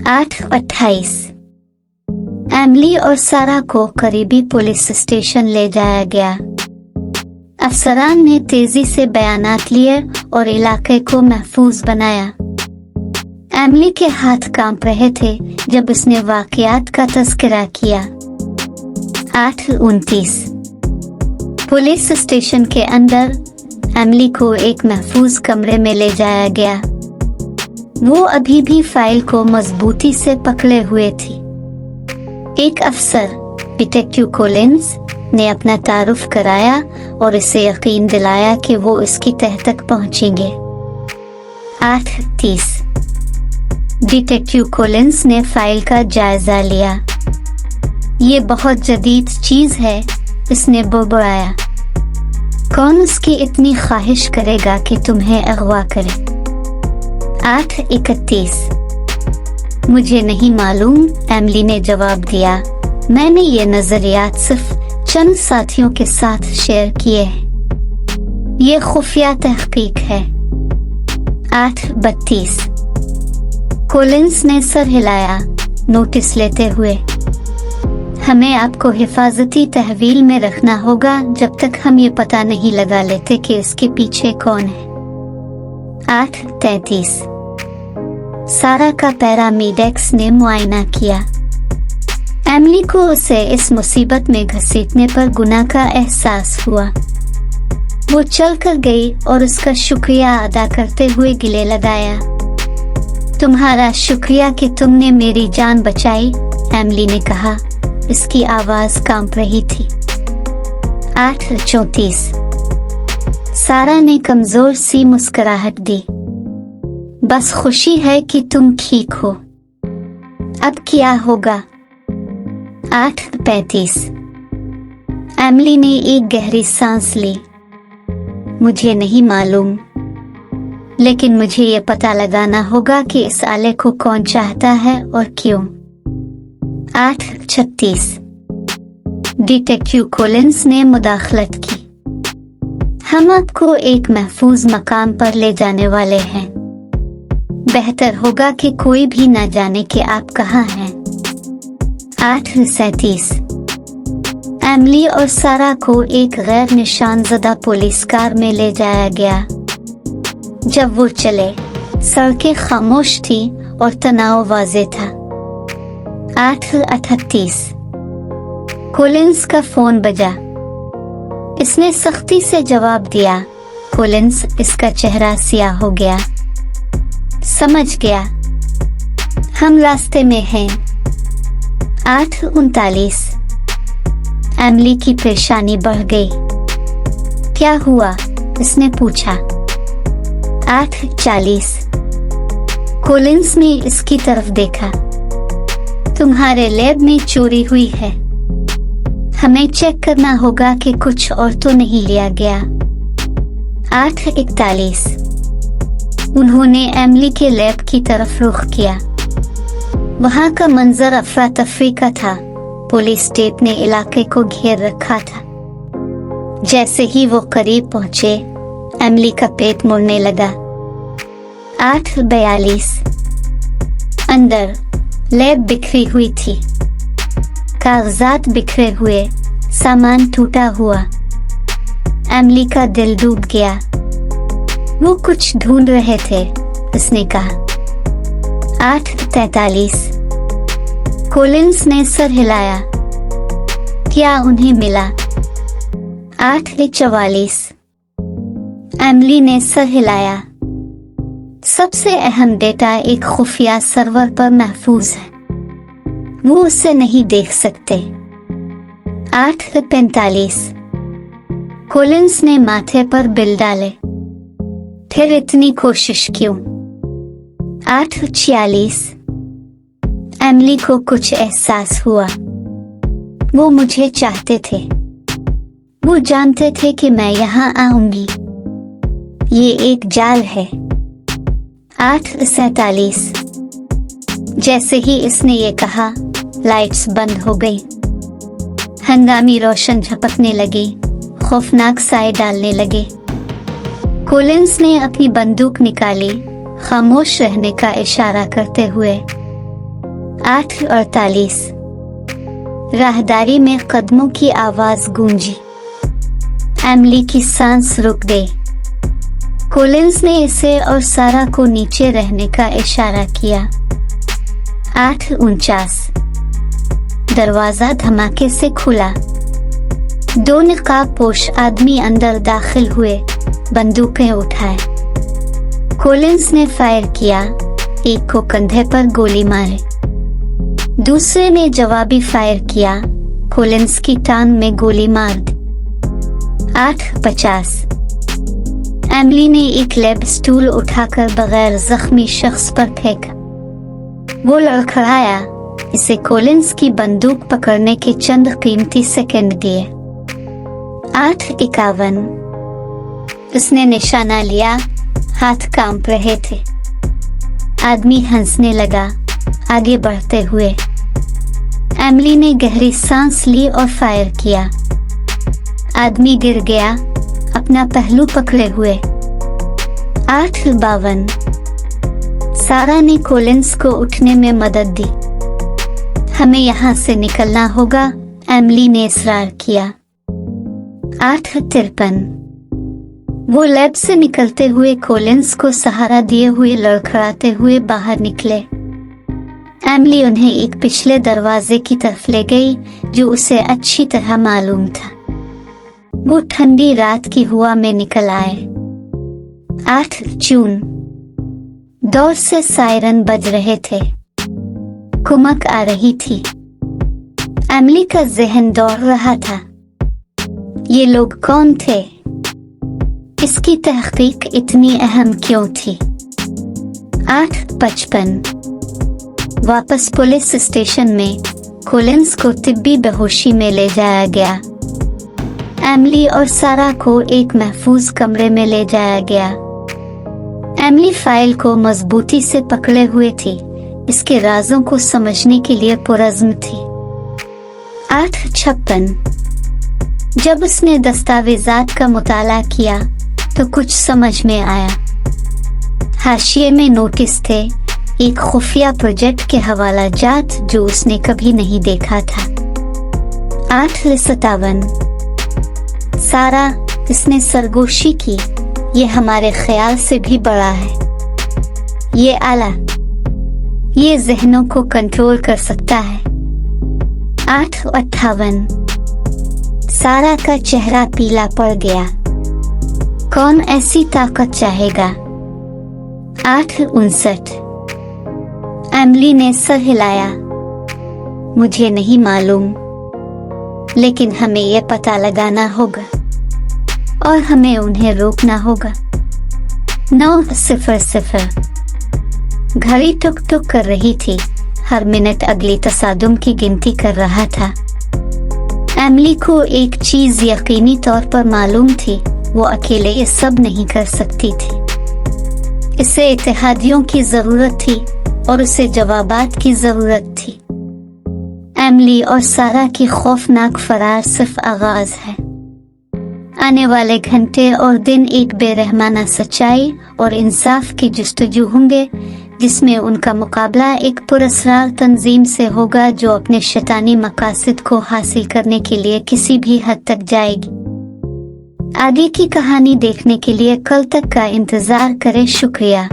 8:28 Emily और सारा को करीबी पुलिस स्टेशन ले जाया गया। अफसरान ने तेजी से बयानात लिए और इलाके को महफूज बनाया। एमिली के हाथ कांप रहे थे जब उसने वाकयात का तज़किरा किया। 8:29 पुलिस स्टेशन के अंदर एमिली को एक महफूज कमरे में ले जाया गया। वो अभी भी फाइल को मजबूती से पकड़े हुए थी। एक अफसर डिटेक्टिव कोलिंस ने अपना तारुफ कराया और इसे यकीन दिलाया कि वो इसकी तह तक पहुंचेंगे। 8:30 डिटेक्टिव कोलिंस ने फाइल का जायजा लिया। ये बहुत जदीद चीज है, इसने बड़बड़ाया। कौन उसकी इतनी ख्वाहिश करेगा कि तुम्हें अगवा करे। 8:31 मुझे नहीं मालूम, एमिली ने जवाब दिया। मैंने ये नजरियात सिर्फ चंद साथियों के साथ शेयर किए हैं। ये खुफिया तहकीक है। 8:32 कोलिंस ने सर हिलाया, नोटिस लेते हुए। हमें आपको हिफाजती तहवील में रखना होगा जब तक हम ये पता नहीं लगा लेते कि इसके पीछे कौन है। 8:33 सारा का पैरामेडिक्स ने मुआयना किया। एमिली को उसे इस मुसीबत में घसीटने पर गुनाह का एहसास हुआ। वो चल कर गई और उसका शुक्रिया अदा करते हुए गले लगाया। तुम्हारा शुक्रिया कि तुमने मेरी जान बचाई, एमिली ने कहा। इसकी आवाज कांप रही थी। 8:34 सारा ने कमजोर सी मुस्कुराहट दी। बस खुशी है कि तुम ठीक हो। अब क्या होगा। 8:35 एमिली ने एक गहरी सांस ली। मुझे नहीं मालूम, लेकिन मुझे ये पता लगाना होगा कि इस आले को कौन चाहता है और क्यों। 8:36 डिटेक्टिव कोलिंस ने मुदाखलत की। हम आपको एक महफूज मकाम पर ले जाने वाले हैं। बेहतर होगा कि कोई भी ना जाने कि आप कहाँ हैं। 8:37 एमिली और सारा को एक गैर निशानज़दा पुलिस कार में ले जाया गया। जब वो चले, सड़कें खामोश थी और तनाव वाज़े था। 8:38 कोलिंस का फोन बजा। इसने सख्ती से जवाब दिया। कोलिंस, इसका चेहरा सियाह हो गया। समझ गया, हम रास्ते में हैं। 8:39 एमिली की परेशानी बढ़ गई। क्या हुआ, इसने पूछा। 8:40 कोलिंस ने इसकी तरफ देखा। तुम्हारे लैब में चोरी हुई है। हमें चेक करना होगा कि कुछ और तो नहीं लिया गया। 8:41 उन्होंने एमिली के लैब की तरफ रुख किया। वहां का मंजर अफरा तफरी का था। पुलिस टेप ने इलाके को घेर रखा था। जैसे ही वो करीब पहुंचे, एमिली का पेट मुड़ने लगा। 8:42 अंदर लैब बिखरी हुई थी। कागजात बिखरे हुए, सामान टूटा हुआ। एमिली का दिल डूब गया। वो कुछ ढूंढ रहे थे, उसने कहा। 8:43 कोलिंस ने सर हिलाया। क्या उन्हें मिला। 8:44 एमिली ने सर हिलाया। सबसे अहम डेटा एक खुफिया सर्वर पर महफूज है। वो उसे नहीं देख सकते। 8:45 कोलिंस ने माथे पर बिल डाले। फिर इतनी कोशिश क्यों। 8:46 एमिली को कुछ एहसास हुआ। वो मुझे चाहते थे। वो जानते थे कि मैं यहाँ आऊंगी। ये एक जाल है। 8:47 जैसे ही इसने ये कहा, लाइट्स बंद हो गई। हंगामी रोशन झपकने लगी, खौफनाक साए डालने लगे। कोलिंस ने अपनी बंदूक निकाली, खामोश रहने का इशारा करते हुए। 8:48 राहदारी में कदमों की आवाज गूंजी। एमिली की सांस रुक गई। कोलिंस ने इसे और सारा को नीचे रहने का इशारा किया। 8:49 दरवाजा धमाके से खुला। 2 नकाबपोश आदमी अंदर दाखिल हुए, बंदूकें उठाए। कोलिंस ने फायर किया, एक को कंधे पर गोली मारी। दूसरे ने जवाबी फायर किया, कोलिंस की टांग में गोली मार दी। 8:50 एमिली ने एक लेब स्टूल उठाकर बगैर जख्मी शख्स पर फेंका। वो लड़खड़ाया। इसे कोलिंस की बंदूक पकड़ने के चंद कीमती सेकंड दिए। 8:51 उसने निशाना लिया, हाथ कांप रहे थे। आदमी हंसने लगा, आगे बढ़ते हुए। एमिली ने गहरी सांस ली और फायर किया। आदमी गिर गया, अपना पहलू पकड़े हुए। 8:52 सारा ने कोलिंस को उठने में मदद दी। हमें यहाँ से निकलना होगा, एमिली ने इसरार किया। 8:53 वो लैब से निकलते हुए कोलिंस को सहारा दिए हुए लड़खड़ाते हुए बाहर निकले। एमिली उन्हें एक पिछले दरवाजे की तरफ ले गई जो उसे अच्छी तरह मालूम था। वो ठंडी रात की हवा में निकल आए। 8 जून दौर से सायरन बज रहे थे। कुमक आ रही थी। एमिली का जहन दौड़ रहा था। ये लोग कौन थे? इसकी तहकीक इतनी अहम क्यों थी? 8:55 वापस पुलिस स्टेशन में कोलिंस को तिब्बी बेहोशी में ले जाया गया। एमिली और सारा को एक महफूज कमरे में ले जाया गया। एमिली फाइल को मजबूती से पकड़े हुए थी, इसके राजों को समझने के लिए पुरज़्म थी। 8:56 जब उसने दस्तावेजात का मुताला किया तो कुछ समझ में आया। हाशिए में नोटिस थे, एक खुफिया प्रोजेक्ट के हवाला जात जो उसने कभी नहीं देखा था। 8:57 सारा, इसने सरगोशी की, ये हमारे ख्याल से भी बड़ा है। ये आला, ये जहनों को कंट्रोल कर सकता है। 8:58 सारा का चेहरा पीला पड़ गया। कौन ऐसी ताकत चाहेगा? 8:59 एमिली ने सर हिलाया। मुझे नहीं मालूम, लेकिन हमें यह पता लगाना होगा और हमें उन्हें रोकना होगा। 9:00 घड़ी टुक टुक कर रही थी, हर मिनट अगली तसादुम की गिनती कर रहा था। एमिली को एक चीज यकीनी तौर पर मालूम थी, वो अकेले ये सब नहीं कर सकती थी। इसे इत्तेहादियों की जरूरत थी और उसे जवाबात की जरूरत थी। एमिली और सारा की खौफनाक फरार सिर्फ आगाज है। आने वाले घंटे और दिन एक बेरहमाना सच्चाई और इंसाफ की जुस्तजू होंगे, जिसमें उनका मुकाबला एक पुरअसरार तंजीम से होगा जो अपने शैतानी मकासद को हासिल करने के लिए किसी भी हद तक जाएगी। आगे की कहानी देखने के लिए कल तक का इंतजार करें। शुक्रिया।